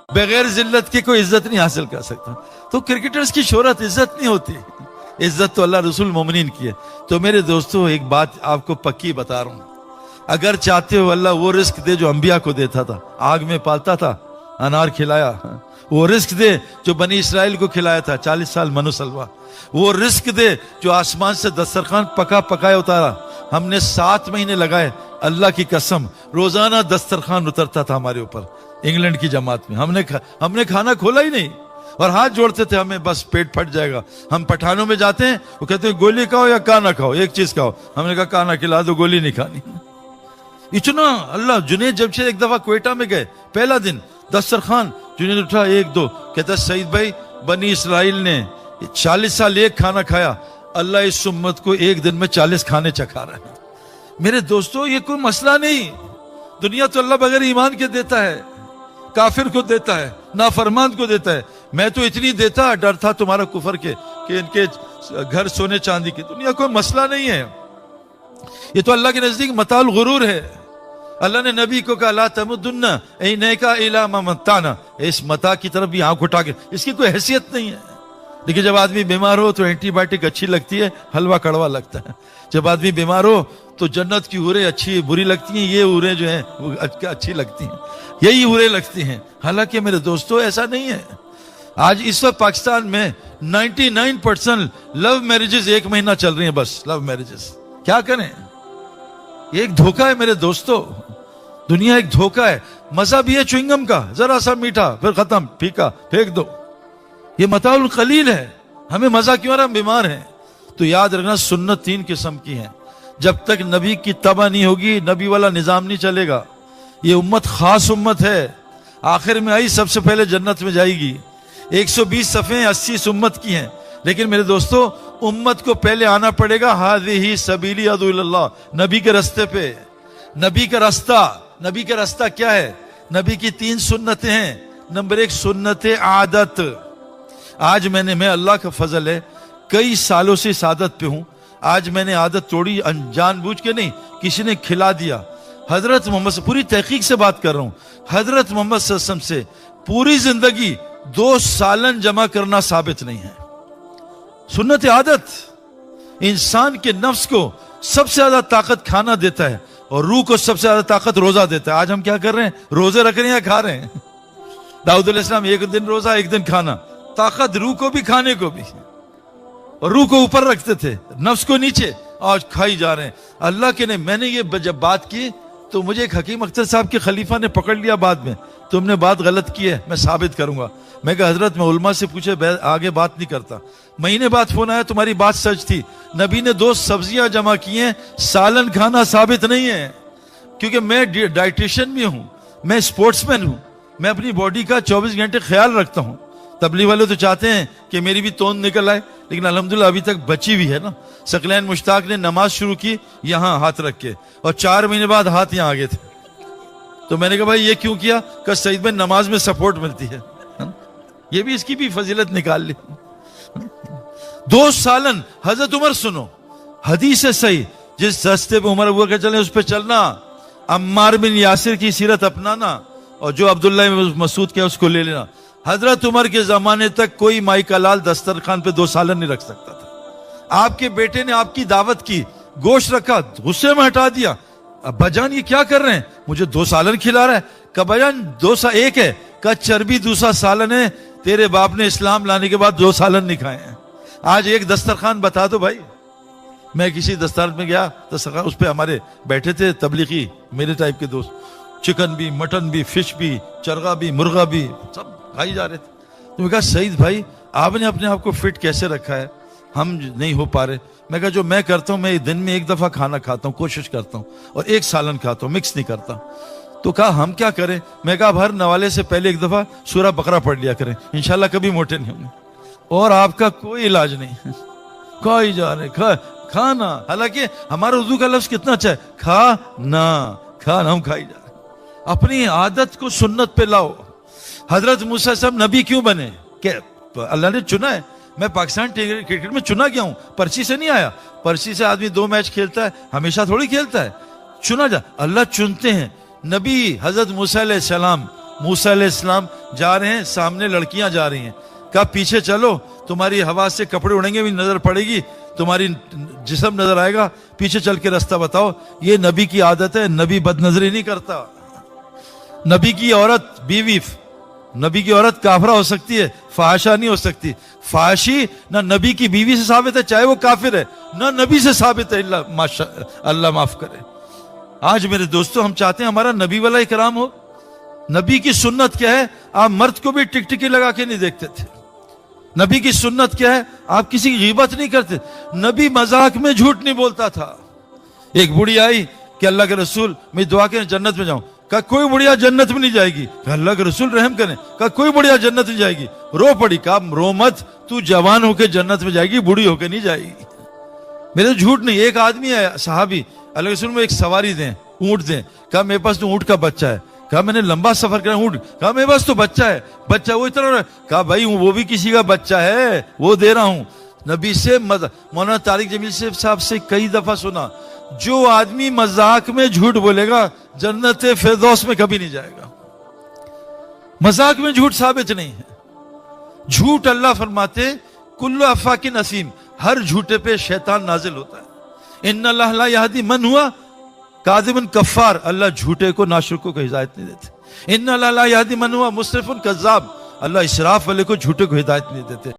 بغیر ذلت کے کوئی عزت نہیں حاصل کر سکتا. تو کرکٹرز کی شہرت عزت نہیں ہوتی, عزت تو اللہ رسول مومنین کی ہے. تو میرے دوستو ایک بات آپ کو پکی بتا رہا ہوں, اگر چاہتے ہو اللہ وہ رزق دے جو انبیاء کو دیتا تھا, آگ میں پالتا تھا, انار کھلایا, وہ رزق دے جو بنی اسرائیل کو کھلایا تھا 40 سال منو سلوا, وہ رزق دے جو آسمان سے دسترخوان پکایا اتارا, ہم نے 7 مہینے لگائے, اللہ کی قسم روزانہ دسترخوان اترتا تھا ہمارے اوپر انگلینڈ کی جماعت میں. ہم نے کھانا کھولا ہی نہیں اور ہاتھ جوڑتے تھے, ہمیں بس پیٹ پھٹ جائے گا. ہم پٹھانوں میں جاتے ہیں, وہ کہتے ہیں گولی کھاؤ یا کانا کھاؤ, ایک چیز کھاؤ. ہم نے کہا کانا کھلا دو, گولی نہیں کھانی. اتنا اللہ. جنید جمشید ایک دفعہ کوئٹہ میں گئے, پہلا دن دسترخوان, جنید اٹھا 1-2, کہتا سعید بھائی بنی اسرائیل نے 40 سال ایک کھانا کھایا, اللہ اس امت کو ایک دن میں 40 کھانے چکھا رہا ہے. میرے دوستو یہ کوئی مسئلہ نہیں. دنیا تو اللہ بغیر ایمان کے دیتا ہے, کافر کو دیتا ہے, نافرمان کو دیتا ہے. میں تو اتنی دیتا, ڈر تھا تمہارا کفر کے کہ ان کے گھر سونے چاندی کی. دنیا کوئی مسئلہ نہیں ہے, یہ تو اللہ کے نزدیک متاع الغرور ہے. اللہ نے نبی کو کہا لا تمدن عینیک الی ما متعنا, اس متاع کی طرف بھی آنکھ اٹھا کے, اس کی کوئی حیثیت نہیں ہے. لیکن جب آدمی بیمار ہو تو اینٹی بائیوٹک اچھی لگتی ہے, حلوہ کڑوا لگتا ہے. جب آدمی بیمار ہو تو جنت کی حوریں اچھی بری لگتی ہیں, یہ حوریں جو ہیں وہ اچھی لگتی ہیں, یہی حوریں لگتی ہیں. حالانکہ میرے دوستو ایسا نہیں ہے. آج اس وقت پاکستان میں 99% لو میرجز 1 مہینہ چل رہی ہیں, بس لو میرجز. کیا کریں, یہ ایک دھوکہ ہے میرے دوستو. دنیا ایک دھوکہ ہے. مزہ بھی ہے چوئنگم کا, ذرا سا میٹھا پھر ختم, پھیکا پھینک دو. یہ متاع القلیل ہے. ہمیں مزہ کیوں آ رہا, ہم بیمار ہیں. تو یاد رکھنا سنت 3 قسم کی ہیں. جب تک نبی کی تبع نہیں ہوگی نبی والا نظام نہیں چلے گا. یہ امت خاص امت ہے, آخر میں آئی سب سے پہلے جنت میں جائے گی. 120 صفحیں 80 امت کی ہیں. لیکن میرے دوستو امت کو پہلے آنا پڑے گا ہذہ سبیلی ادعو الی اللہ, نبی کے رستے پہ. نبی کا رستہ کیا ہے؟ نبی کی 3 سنتیں ہیں. نمبر 1 سنت عادت. آج میں اللہ کا فضل ہے کئی سالوں سے اس عادت پہ ہوں. آج میں نے عادت توڑی, جان بوجھ کے نہیں, کسی نے کھلا دیا. حضرت محمد سے پوری تحقیق سے بات کر رہا ہوں, حضرت محمد صلی اللہ علیہ وسلم سے پوری زندگی 2 سالن جمع کرنا ثابت نہیں ہے. سنت عادت انسان کے نفس کو سب سے زیادہ طاقت کھانا دیتا ہے اور روح کو سب سے زیادہ طاقت روزہ دیتا ہے. آج ہم کیا کر رہے ہیں, روزے رکھ رہے ہیں یا کھا رہے ہیں؟ داؤد علیہ السلام 1 دن روزہ 1 دن کھانا. طاقت روح کو بھی کھانے کو بھی, اور روح کو اوپر رکھتے تھے, نفس کو نیچے. آج کھائی جا رہے ہیں. اللہ کے نے, میں نے یہ جب بات کی تو مجھے ایک حکیم اختر صاحب کے خلیفہ نے پکڑ لیا بعد میں, تم نے بات غلط کی ہے, میں ثابت کروں گا. میں کہا حضرت میں علماء سے پوچھے آگے بات نہیں کرتا. مہینے بعد فون آیا تمہاری بات سچ تھی, نبی نے 2 سبزیاں جمع کی ہیں, سالن کھانا ثابت نہیں ہے. کیونکہ میں ڈائٹیشن بھی ہوں, میں سپورٹس مین ہوں, میں اپنی باڈی کا 24 گھنٹے خیال رکھتا ہوں. تبلیغ والے تو چاہتے ہیں کہ میری بھی توند نکل آئے, لیکن الحمدللہ ابھی تک بچی بھی ہے نا. ثقلین مشتاق نے نماز شروع کی یہاں ہاتھ رکھ کے, اور 4 مہینے بعد ہاتھ یہاں آگے تھے. تو میں نے کہا بھائی یہ کیوں کیا؟ کہ سعید بھائی نماز میں سپورٹ ملتی ہے. یہ بھی اس کی بھی فضیلت نکال لی. 2 سالن. حضرت عمر سنو, حدیث ہے صحیح, جس راستے پہ عمر ہوا کہ چلیں اس پہ چلنا. عمار بن یاسر کی سیرت اپنانا, اور جو عبداللہ مسعود کیا اس کو لے لینا. حضرت عمر کے زمانے تک کوئی مائی کا لال دسترخوان پہ 2 سالن نہیں رکھ سکتا تھا. آپ کے بیٹے نے آپ کی دعوت کی, گوشت رکھا, غصے میں ہٹا دیا. ابا جان یہ کیا کر رہے ہیں, مجھے 2 سالن کھلا رہا ہے. کہ ابا جان 2 1 ہے, کہ چربی دوسرا سالن ہے, تیرے باپ نے اسلام لانے کے بعد 2 سالن نہیں کھائے ہیں. آج ایک دسترخوان بتا دو بھائی. میں کسی دسترخوان میں گیا, دسترخوان اس پہ ہمارے بیٹھے تھے تبلیغی میرے ٹائپ کے دوست, چکن بھی, مٹن بھی, فش بھی, چرغا بھی, مرغا بھی, سب کھائی جا رہے تھے. تو میں کہا سعید بھائی آپ نے اپنے آپ کو فٹ کیسے رکھا ہے, ہم نہیں ہو پا رہے. میں کہا جو میں کرتا ہوں, میں دن میں 1 دفعہ کھانا کھاتا ہوں, کوشش کرتا ہوں, اور 1 سالن کھاتا ہوں, مکس نہیں کرتا. تو کہا ہم کیا کریں؟ میں کہا ہر نوالے سے پہلے 1 دفعہ سورہ بقرہ پڑھ لیا کریں, انشاءاللہ کبھی موٹے نہیں ہوں گے. اور آپ کا کوئی علاج نہیں. کھائی جا رہے, کھانا. حالانکہ ہمارا اردو کا لفظ کتنا اچھا ہے, کھانا, ہم کھائی جا رہے. اپنی عادت کو سنت پہ لاؤ. حضرت موسیٰ صاحب نبی کیوں بنے؟ کہ اللہ نے چنا ہے. میں پاکستان کرکٹ میں چنا گیا ہوں, پرچی سے نہیں آیا. پرچی سے آدمی 2 میچ کھیلتا ہے, ہمیشہ تھوڑی کھیلتا ہے. چنا جا, اللہ چنتے ہیں. نبی حضرت موسیٰ علیہ السلام موسیٰ علیہ السلام جا رہے ہیں, سامنے لڑکیاں جا رہی ہیں, کہا پیچھے چلو, تمہاری ہوا سے کپڑے اڑیں گے بھی, نظر پڑے گی, تمہاری جسم نظر آئے گا, پیچھے چل کے رستہ بتاؤ. یہ نبی کی عادت ہے, نبی بد نظری نہیں کرتا. نبی کی عورت بیوی, نبی کی عورت کافرہ ہو سکتی ہے, فحاشہ نہیں ہو سکتی. فحاشی نہ نبی کی بیوی سے ثابت ہے چاہے وہ کافر ہے, نہ نبی سے ثابت ہے, اللہ معاف کرے. آج میرے دوستو ہم چاہتے ہیں ہمارا نبی والا اکرام ہو. نبی کی سنت کیا ہے؟ آپ مرد کو بھی ٹکٹکی لگا کے نہیں دیکھتے تھے. نبی کی سنت کیا ہے؟ آپ کسی کی غیبت نہیں کرتے. نبی مذاق میں جھوٹ نہیں بولتا تھا. ایک بڑی آئی کہ اللہ کے رسول میں دعا کریں جنت میں جاؤں. کہا کوئی بڑھیا جنت میں نہیں جائے گی. کہا اللہ کے رسول رحم کریں. کہا کوئی بڑھیا جنت میں جائے گی. رو پڑی. کہا رو مت, تو جوان ہو کے جنت میں جائے گی, بوڑھی ہو کے نہیں جائے گی. میرے جھوٹ نہیں. ایک آدمی ہے صحابی, اللہ کے رسول میں ایک سواری دیں, اونٹ دیں. کہا میرے پاس تو اونٹ کا بچہ ہے. کہا میں نے لمبا سفر کرا اونٹ. کہا میرے پاس تو بچہ ہے. بچہ وہ اتنا رہا. کہا بھائی وہ بھی کسی کا بچہ ہے, وہ دے رہا ہوں. نبی سے مولانا طارق جمیل صاحب سے کئی دفعہ سنا, جو آدمی مذاق میں جھوٹ بولے گا جنت فردوس میں کبھی نہیں جائے گا. مذاق میں جھوٹ ثابت نہیں ہے. جھوٹ اللہ فرماتے کل افاک نسیم, ہر جھوٹے پہ شیطان نازل ہوتا ہے. ان اللہ لا یہدی من ہوا کاذب کفار, اللہ جھوٹے کو ناشکروں کو ہدایت نہیں دیتے. ان اللہ لا یہدی من ہوا مسرف کذاب, اللہ اسراف والے کو جھوٹے کو ہدایت نہیں دیتے.